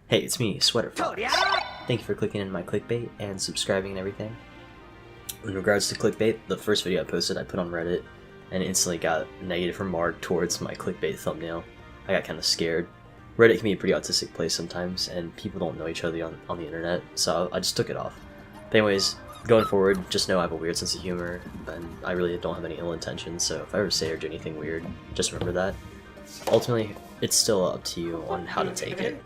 Hey, it's me, Sweater Fox. Thank you for clicking in my clickbait and subscribing and everything. In regards to clickbait, the first video I posted I put on Reddit and instantly got a negative remark towards my clickbait thumbnail. I got kind of scared. Reddit can be a pretty autistic place sometimes, and people don't know each other on the internet, so I just took it off. But anyways, going forward, just know I have a weird sense of humor, and I really don't have any ill intentions, so if I ever say or do anything weird, just remember that. Ultimately, it's still up to you on how to take it.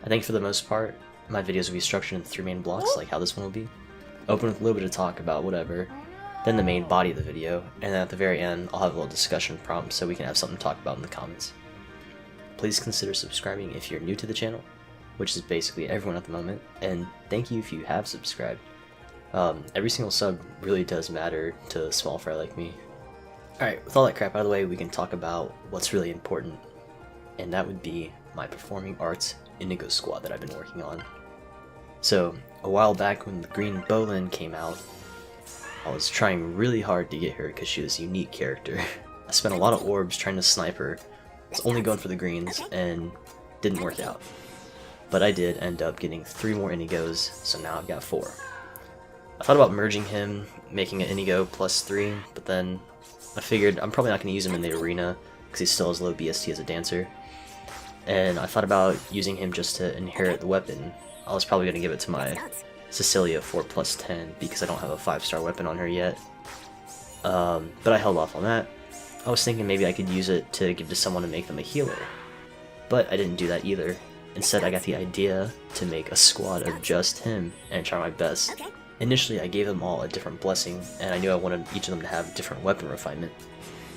I think for the most part, my videos will be structured in 3 main blocks, like how this one will be. Open with a little bit of talk about whatever, then the main body of the video, and then at the very end, I'll have a little discussion prompt so we can have something to talk about in the comments. Please consider subscribing if you're new to the channel, which is basically everyone at the moment, and thank you if you have subscribed. Every single sub really does matter to a small fry like me. Alright, with all that crap out of the way, we can talk about what's really important, and that would be my performing arts Inigo squad that I've been working on. So, a while back when the green Bolin came out, I was trying really hard to get her because she was a unique character. I spent a lot of orbs trying to snipe her, was only going for the greens, and didn't work out. But I did end up getting 3 more Inigos, so now I've got 4. I thought about merging him, making an Inigo plus 3, but then I figured I'm probably not going to use him in the arena because he still has low BST as a dancer. And I thought about using him just to inherit the weapon. I was probably going to give it to my Cecilia 4+10 because I don't have a 5-star weapon on her yet. But I held off on that. I was thinking maybe I could use it to give to someone to make them a healer. But I didn't do that either. Instead I got the idea to make a squad of just him and try my best. Initially I gave them all a different blessing, and I knew I wanted each of them to have different weapon refinement.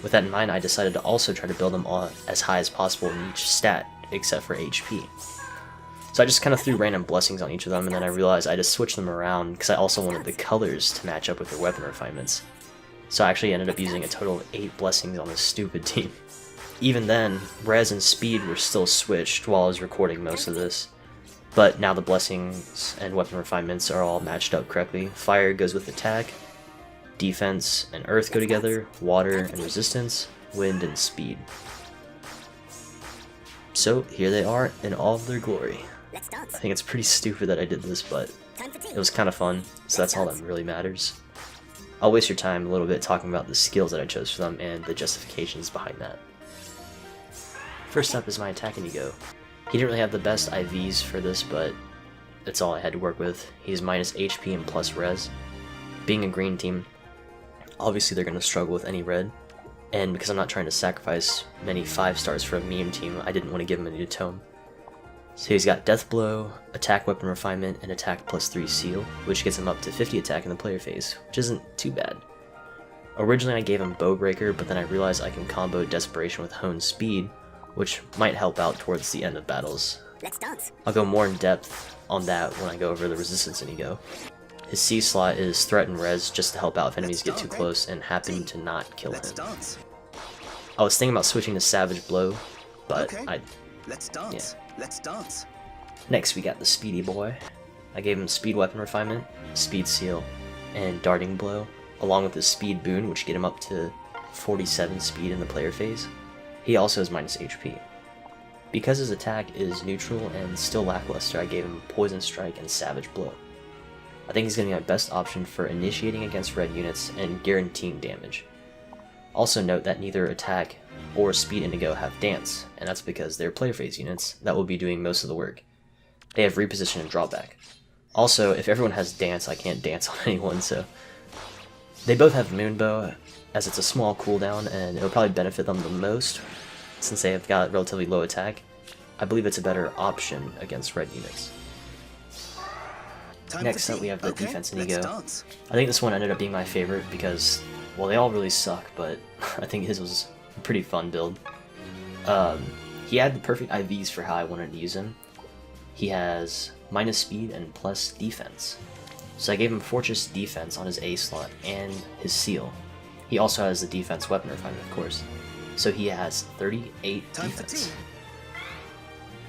With that in mind, I decided to also try to build them all as high as possible in each stat, except for HP. So I just kind of threw random blessings on each of them, and then I realized I just switched them around because I also wanted the colors to match up with their weapon refinements. So I actually ended up using a total of 8 blessings on this stupid team. Even then, res and speed were still switched while I was recording most of this. But now the blessings and weapon refinements are all matched up correctly. Fire goes with attack, defense and earth go together, water and resistance, wind and speed. So here they are in all of their glory. I think it's pretty stupid that I did this, but it was kind of fun, so that's all that really matters. I'll waste your time a little bit talking about the skills that I chose for them and the justifications behind that. First up is my attack Inigo. He didn't really have the best IVs for this, but that's all I had to work with. He's minus HP and plus res. Being a green team, obviously they're going to struggle with any red, and because I'm not trying to sacrifice many 5-stars for a meme team, I didn't want to give him any tome. So he's got Death Blow, Attack Weapon Refinement, and Attack plus 3 Seal, which gets him up to 50 attack in the player phase, which isn't too bad. Originally I gave him Bow Breaker, but then I realized I can combo Desperation with Hone Speed, which might help out towards the end of battles. I'll go more in depth on that when I go over the Resistance Inigo. His C slot is Threat and Res just to help out if enemies get too close and happen to not kill him. I was thinking about switching to Savage Blow, but Let's dance. Next we got the Speedy Boy. I gave him Speed Weapon Refinement, Speed Seal, and Darting Blow, along with his Speed Boon, which get him up to 47 speed in the player phase. He also has minus HP. Because his attack is neutral and still lackluster, I gave him Poison Strike and Savage Blow. I think he's going to be my best option for initiating against red units and guaranteeing damage. Also note that neither attack or speed Inigo have dance, and that's because they're player phase units that will be doing most of the work. They have reposition and drawback. Also, if everyone has dance, I can't dance on anyone, so... They both have Moonbow, as it's a small cooldown, and it'll probably benefit them the most, since they have got relatively low attack. I believe it's a better option against red units. Next up we have the Defense Inigo. I think this one ended up being my favorite because, well, they all really suck, but I think his was a pretty fun build. He had the perfect IVs for how I wanted to use him. He has minus speed and plus defense. So I gave him Fortress Defense on his A slot and his Seal. He also has the Defense Weapon Refinement, of course. So he has 38 defense.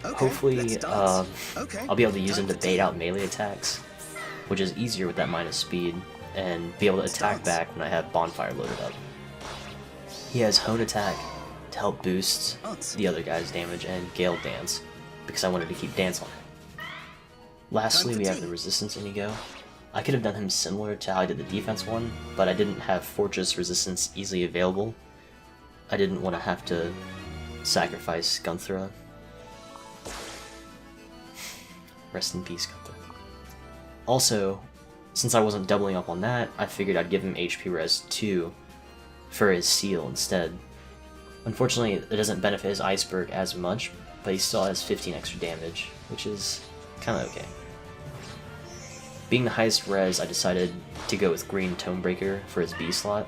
Hopefully, I'll be able to use him to bait out melee attacks, which is easier with that minus speed, and be able to attack back when I have Bonfire loaded up. He has Hone Attack to help boost the other guy's damage, and Gale Dance. because I wanted to keep Dance on it. Lastly, we have the Resistance Inigo. I could have done him similar to how I did the defense one, but I didn't have Fortress Resistance easily available. I didn't want to have to sacrifice Gunthra. Rest in peace, Gunthra. Also, since I wasn't doubling up on that, I figured I'd give him HP Res 2 for his Seal instead. Unfortunately, it doesn't benefit his Iceberg as much, but he still has 15 extra damage, which is kinda okay. Being the highest res, I decided to go with Green Tomebreaker for his B slot,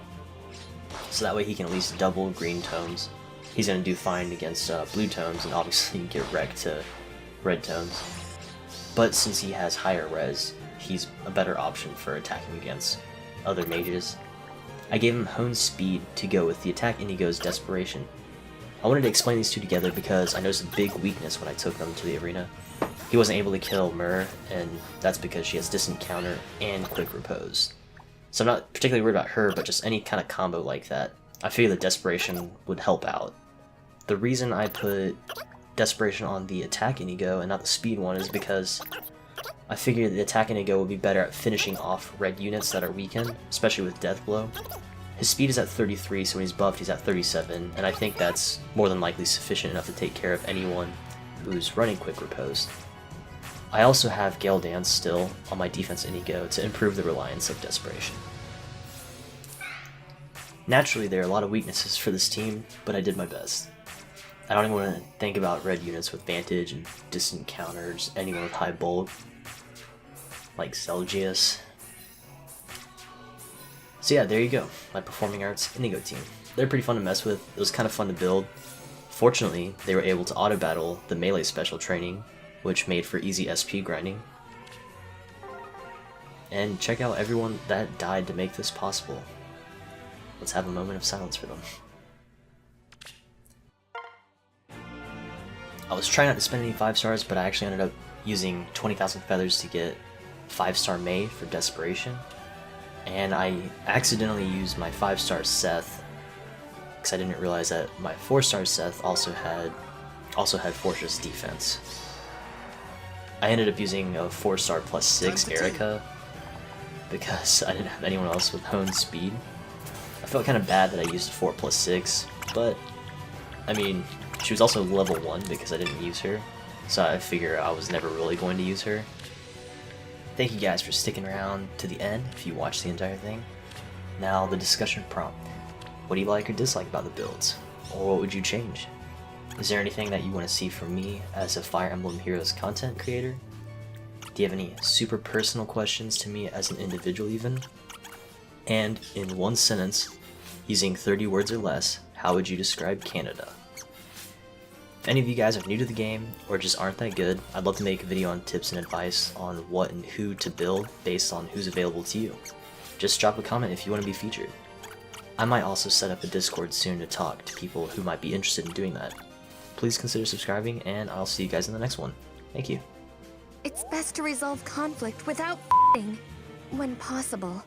so that way he can at least double green tomes. He's gonna do fine against blue tomes, and obviously get wrecked to red tomes. But since he has higher res, he's a better option for attacking against other mages. I gave him Hone Speed to go with the Attack Inigo's Desperation. I wanted to explain these two together because I noticed a big weakness when I took them to the arena. He wasn't able to kill Myrrh, and that's because she has Distant Counter and Quick Repose. So I'm not particularly worried about her, but just any kind of combo like that. I figured that Desperation would help out. The reason I put Desperation on the Attack Inigo and not the Speed one is because I figured the Attack Inigo would be better at finishing off red units that are weakened, especially with Death Blow. His speed is at 33, so when he's buffed he's at 37, and I think that's more than likely sufficient enough to take care of anyone who's running Quick Repose. I also have Gale Dance still on my defense Inigo to improve the reliance of Desperation. Naturally, there are a lot of weaknesses for this team, but I did my best. I don't even want to think about red units with Vantage and Distant Counters, anyone with high bulk, like Zelgius. So yeah, there you go, my Performing Arts Inigo team. They're pretty fun to mess with, it was kind of fun to build. Fortunately, they were able to auto-battle the melee special training, which made for easy SP grinding. And check out everyone that died to make this possible. Let's have a moment of silence for them. I was trying not to spend any 5 stars, but I actually ended up using 20,000 feathers to get 5-star May for Desperation. And I accidentally used my 5-star Seth, because I didn't realize that my 4-star Seth also had Fortress Defense. I ended up using a 4-star plus 6 Erica, because I didn't have anyone else with Hone Speed. I felt kind of bad that I used a 4 plus 6, but I mean, she was also level 1 because I didn't use her, so I figure I was never really going to use her. Thank you guys for sticking around to the end if you watched the entire thing. Now the discussion prompt. What do you like or dislike about the builds? Or what would you change? Is there anything that you want to see from me as a Fire Emblem Heroes content creator? Do you have any super personal questions to me as an individual even? And in one sentence, using 30 words or less, how would you describe Canada? If any of you guys are new to the game, or just aren't that good, I'd love to make a video on tips and advice on what and who to build based on who's available to you. Just drop a comment if you want to be featured. I might also set up a Discord soon to talk to people who might be interested in doing that. Please consider subscribing, and I'll see you guys in the next one. Thank you. It's best to resolve conflict without when possible.